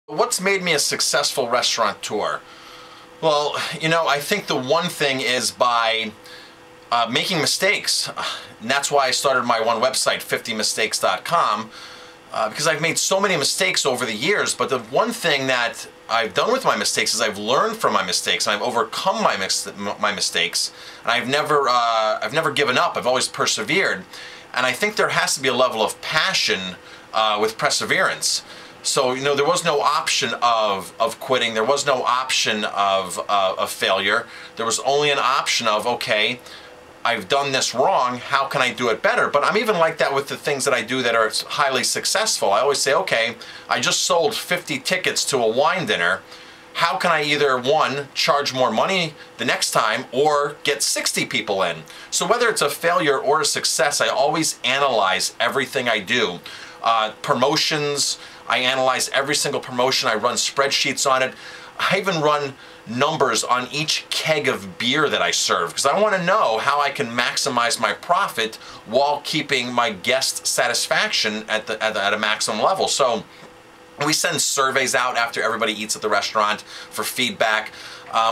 What's made me a successful restaurateur? Well, I think the one thing is by making mistakes. And that's why I started my one website, 50mistakes.com, because I've made so many mistakes over the years. But the one thing that I've done with my mistakes is I've learned from my mistakes, and I've overcome my mistakes, and I've never given up. I've always persevered, and I think there has to be a level of passion with perseverance. So, there was no option of quitting. There was no option of failure. There was only an option of, okay, I've done this wrong. How can I do it better? But I'm even like that with the things that I do that are highly successful. I always say, okay, I just sold 50 tickets to a wine dinner. How can I either, one, charge more money the next time or get 60 people in? So whether it's a failure or a success, I always analyze everything I do. Promotions, I analyze every single promotion. I run spreadsheets on it. I even run numbers on each keg of beer that I serve because I want to know how I can maximize my profit while keeping my guest satisfaction at a maximum level. So we send surveys out after everybody eats at the restaurant for feedback.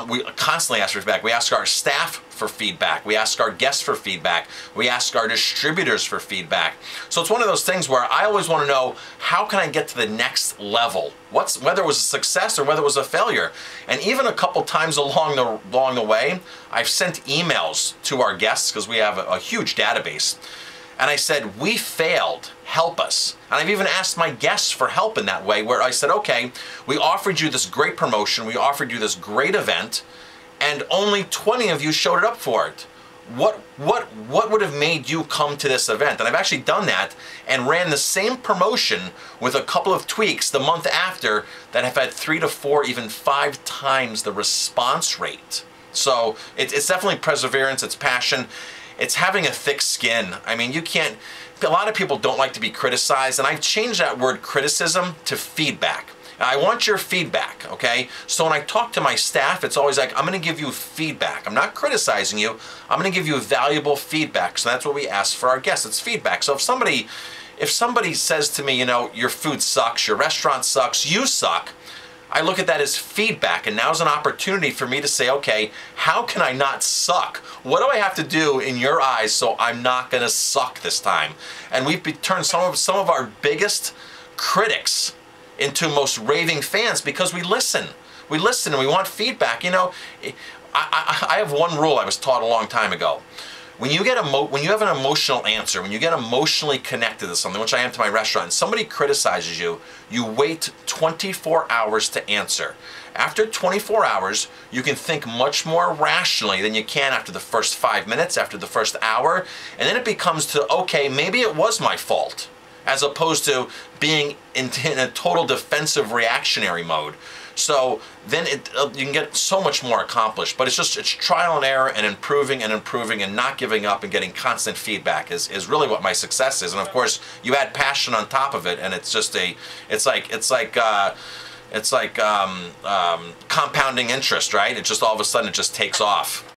We constantly ask for feedback. We ask our staff for feedback. We ask our guests for feedback. We ask our distributors for feedback. So it's one of those things where I always want to know, how can I get to the next level? Whether it was a success or whether it was a failure. And even a couple times along the way, I've sent emails to our guests because we have a huge database. And I said, we failed, help us. And I've even asked my guests for help in that way, where I said, okay, we offered you this great promotion, we offered you this great event, and only 20 of you showed up for it. What would have made you come to this event? And I've actually done that and ran the same promotion with a couple of tweaks the month after that have had 3 to 4, even 5 times the response rate. So it's definitely perseverance, it's passion. It's having a thick skin. I mean, a lot of people don't like to be criticized, and I've changed that word criticism to feedback. I want your feedback, okay? So when I talk to my staff, it's always like, I'm gonna give you feedback. I'm not criticizing you, I'm gonna give you valuable feedback. So that's what we ask for our guests, it's feedback. So if somebody says to me, your food sucks, your restaurant sucks, you suck, I look at that as feedback, and now's an opportunity for me to say, okay, how can I not suck? What do I have to do in your eyes so I'm not going to suck this time? And we've turned some of our biggest critics into most raving fans because we listen. We listen and we want feedback. I have one rule I was taught a long time ago. When you have an emotional answer, when you get emotionally connected to something, which I am to my restaurant, and somebody criticizes you, you wait 24 hours to answer. After 24 hours, you can think much more rationally than you can after the first 5 minutes, after the first hour, and then it becomes to, okay, maybe it was my fault, as opposed to being in a total defensive reactionary mode. So then you can get so much more accomplished, but it's trial and error and improving and not giving up and getting constant feedback is really what my success is. And of course, you add passion on top of it, and it's like compounding interest, right? It just all of a sudden it just takes off.